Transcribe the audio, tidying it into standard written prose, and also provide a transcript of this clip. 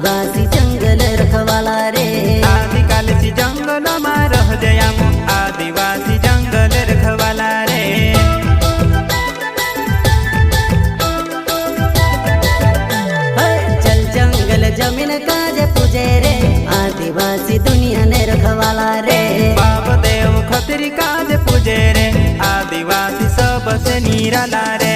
आदिवासी जंगल रखवाला रे। आदिकाल से जंगल में रह जया आदिवासी जंगल रखवाला रे। चल जंगल जमीन काज पूजे रे आदिवासी दुनिया ने रखवाला रे। बाप देव खतरी काज पूजे रे आदिवासी सबसे निराला रे।